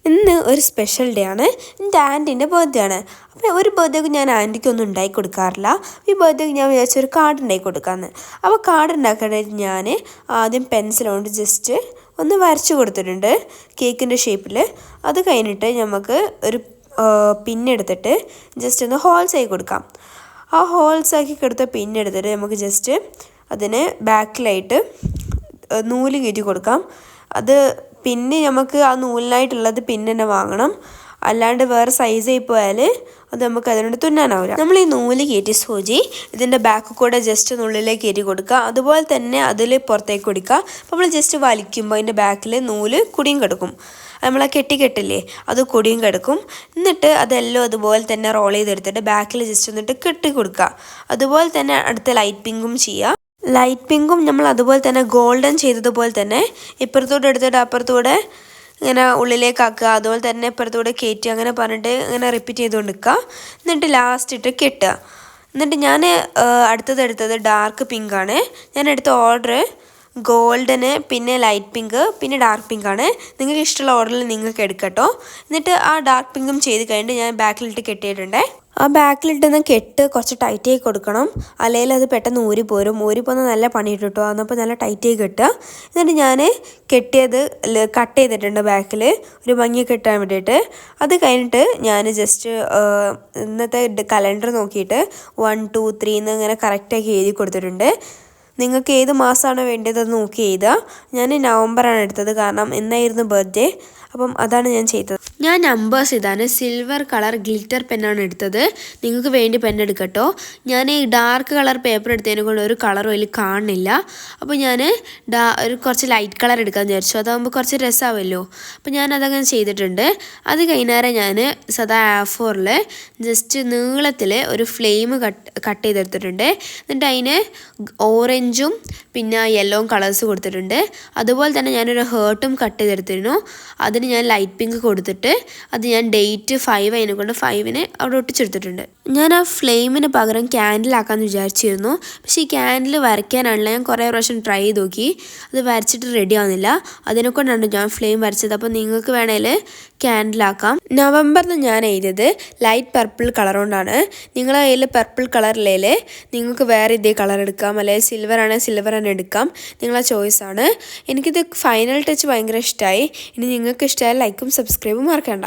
ഇന്ന് ഒരു special day ആണ്. എൻ്റെ ആൻറ്റീൻ്റെ ബർത്ത്ഡേ ആണ്. അപ്പോൾ ഒരു ബർത്ത്ഡേക്ക് ഞാൻ ആൻറ്റിക്കൊന്നും ഉണ്ടാക്കി കൊടുക്കാറില്ല. ഈ ബർത്ത്ഡേക്ക് ഞാൻ വിചാരിച്ച ഒരു കാർഡ് ഉണ്ടാക്കി കൊടുക്കാമെന്ന്. അപ്പോൾ കാർഡ് ഉണ്ടാക്കാനായിട്ട് ഞാൻ ആദ്യം പെൻസിൽ കൊണ്ട് ജസ്റ്റ് ഒന്ന് വരച്ച് കൊടുത്തിട്ടുണ്ട് കേക്കിൻ്റെ ഷേപ്പിൽ. അത് കഴിഞ്ഞിട്ട് നമുക്ക് ഒരു പിന്നെടുത്തിട്ട് ജസ്റ്റ് ഒന്ന് ഹോൾസ് ആക്കി കൊടുക്കാം. ആ ഹോൾസ് ആക്കി കൊടുത്ത പിന്നെടുത്തിട്ട് നമുക്ക് ജസ്റ്റ് അതിന് ബാക്കിലായിട്ട് നൂല് കയറ്റി കൊടുക്കാം. അത് പിന്നെ നമുക്ക് ആ നൂലിനായിട്ടുള്ളത് പിന്നെ തന്നെ വാങ്ങണം. അല്ലാണ്ട് വേറെ സൈസായി പോയാൽ അത് നമുക്ക് അതിനോട് തുന്നാനാവില്ല. നമ്മൾ ഈ നൂല് കയറ്റി സൂചി ഇതിൻ്റെ ബാക്ക് കൂടെ ജസ്റ്റ് ഉള്ളിലേക്ക് കയറ്റി കൊടുക്കുക. അതുപോലെ തന്നെ അതിൽ പുറത്തേക്ക് കൊടുക്കുക. അപ്പോൾ നമ്മൾ ജസ്റ്റ് വലിക്കുമ്പോൾ അതിൻ്റെ ബാക്കിൽ നൂല് കുടിയും കിടക്കും. നമ്മളെ കെട്ടില്ലേ അത് കുടിയും കിടക്കും. എന്നിട്ട് അതെല്ലാം അതുപോലെ തന്നെ റോൾ ചെയ്തെടുത്തിട്ട് ബാക്കിൽ ജസ്റ്റ് എന്നിട്ട് കെട്ടി കൊടുക്കുക. അതുപോലെ തന്നെ അടുത്ത ലൈറ്റ് പിങ്കും ചെയ്യുക. ലൈറ്റ് പിങ്കും നമ്മൾ അതുപോലെ തന്നെ ഗോൾഡൻ ചെയ്തതുപോലെ തന്നെ ഇപ്പുറത്തോട്ട് എടുത്തിട്ട് അപ്പുറത്തൂടെ ഇങ്ങനെ ഉള്ളിലേക്കാക്കുക. അതുപോലെ തന്നെ ഇപ്പുറത്തൂടെ കയറ്റി അങ്ങനെ പറഞ്ഞിട്ട് ഇങ്ങനെ റിപ്പീറ്റ് ചെയ്തുകൊണ്ട് നിൽക്കുക. എന്നിട്ട് ലാസ്റ്റ് ഇട്ട് കെട്ടുക. എന്നിട്ട് ഞാൻ എടുത്തത് ഡാർക്ക് പിങ്കാണ്. ഞാൻ എടുത്ത ഓർഡർ ഗോൾഡന്, പിന്നെ ലൈറ്റ് പിങ്ക്, പിന്നെ ഡാർക്ക് പിങ്കാണ്. നിങ്ങൾക്ക് ഇഷ്ടമുള്ള ഓർഡറിൽ നിങ്ങൾക്ക് എടുക്കട്ടോ. എന്നിട്ട് ആ ഡാർക്ക് പിങ്കും ചെയ്ത് കഴിഞ്ഞിട്ട് ഞാൻ ബാക്കിലിട്ട് കെട്ടിയിട്ടുണ്ട്. ആ ബാക്കിലിട്ടുന്ന കെട്ട് കുറച്ച് ടൈറ്റായി കൊടുക്കണം, അല്ലെങ്കിൽ അത് പെട്ടെന്ന് ഊരിപ്പോരും. ഊരിപ്പോന്ന് നല്ല പണി കിട്ടോ. അന്നപ്പോൾ നല്ല ടൈറ്റായി കെട്ടുക. എന്നിട്ട് ഞാൻ കെട്ടിയത് കട്ട് ചെയ്തിട്ടുണ്ട് ബാക്കിൽ ഒരു ഭംഗി കിട്ടാൻ വേണ്ടിയിട്ട്. അത് കഴിഞ്ഞിട്ട് ഞാൻ ജസ്റ്റ് ഇന്നത്തെ കലണ്ടർ നോക്കിയിട്ട് 1 2 3 എന്ന് ഇങ്ങനെ കറക്റ്റാക്കി എഴുതി കൊടുത്തിട്ടുണ്ട്. നിങ്ങൾക്ക് ഏത് മാസമാണോ വേണ്ടത് നോക്കി എഴുതുക. ഞാൻ നവംബറാണ് എടുത്തത്, കാരണം ഇന്നായിരുന്നു ബർത്ത്ഡേ. അപ്പം അതാണ് ഞാൻ ചെയ്തത്. ഞാൻ നമ്പേഴ്സ് ഇതാണ് സിൽവർ കളർ ഗ്ലിറ്റർ പെന്നാണ് എടുത്തത്. നിങ്ങൾക്ക് വേണ്ടി പെൻ എടുക്കട്ടോ. ഞാൻ ഈ ഡാർക്ക് കളർ പേപ്പർ എടുത്തതിനെ കൊണ്ട് ഒരു കളറും അതിൽ കാണുന്നില്ല. അപ്പോൾ ഞാൻ ഒരു കുറച്ച് ലൈറ്റ് കളർ എടുക്കാമെന്ന് വിചാരിച്ചു. അതാകുമ്പോൾ കുറച്ച് രസമാവുമല്ലോ. അപ്പോൾ ഞാൻ അതങ്ങനെ ചെയ്തിട്ടുണ്ട്. അത് കഴിഞ്ഞാൽ ഞാൻ സദാ A4-ൽ ജസ്റ്റ് നീളത്തിൽ ഒരു ഫ്ലെയിം കട്ട് ചെയ്തെടുത്തിട്ടുണ്ട്. എന്നിട്ട് അതിന് ഓറഞ്ചും പിന്നെ യെല്ലോവും കളേഴ്സ് കൊടുത്തിട്ടുണ്ട്. അതുപോലെ തന്നെ ഞാനൊരു ഹേർട്ടും കട്ട് ചെയ്തെടുത്തിരുന്നു. അതിന് ഞാൻ ലൈറ്റ് പിങ്ക് കൊടുത്തിട്ട് അത് ഞാൻ ഡേറ്റ് 5 അതിനെ കൊണ്ട് 5-ന് അവിടെ ഒട്ടിച്ചെടുത്തിട്ടുണ്ട്. ഞാൻ ആ ഫ്ലെയിമിന് പകരം ക്യാൻഡിലാക്കാമെന്ന് വിചാരിച്ചിരുന്നു. പക്ഷേ ഈ ക്യാൻഡിൽ വരയ്ക്കാനാണല്ലോ ഞാൻ കുറേ പ്രാവശ്യം ട്രൈ ചെയ്ത് നോക്കി. അത് വരച്ചിട്ട് റെഡി ആവുന്നില്ല. അതിനെക്കൊണ്ടാണ് ഞാൻ ഫ്ലെയിം വരച്ചത്. അപ്പോൾ നിങ്ങൾക്ക് വേണേൽ ക്യാൻഡിലാക്കാം. നവംബറിൽ ഞാൻ എഴുതിയത് ലൈറ്റ് പർപ്പിൾ കളർ കൊണ്ടാണ്. നിങ്ങളെ കയ്യിൽ പർപ്പിൾ കളറിലേൽ നിങ്ങൾക്ക് വേറെ ഇതേ കളർ എടുക്കാം, അല്ലെങ്കിൽ സിൽവർ ആണെങ്കിൽ സിൽവർ തന്നെ എടുക്കാം. നിങ്ങളെ ചോയ്സാണ്. എനിക്കിത് ഫൈനൽ ടച്ച് ഭയങ്കര ഇഷ്ടമായി. ഇനി നിങ്ങൾക്ക് ഇഷ്ടമായ ലൈക്കും സബ്സ്ക്രൈബും മറക്കണ്ട.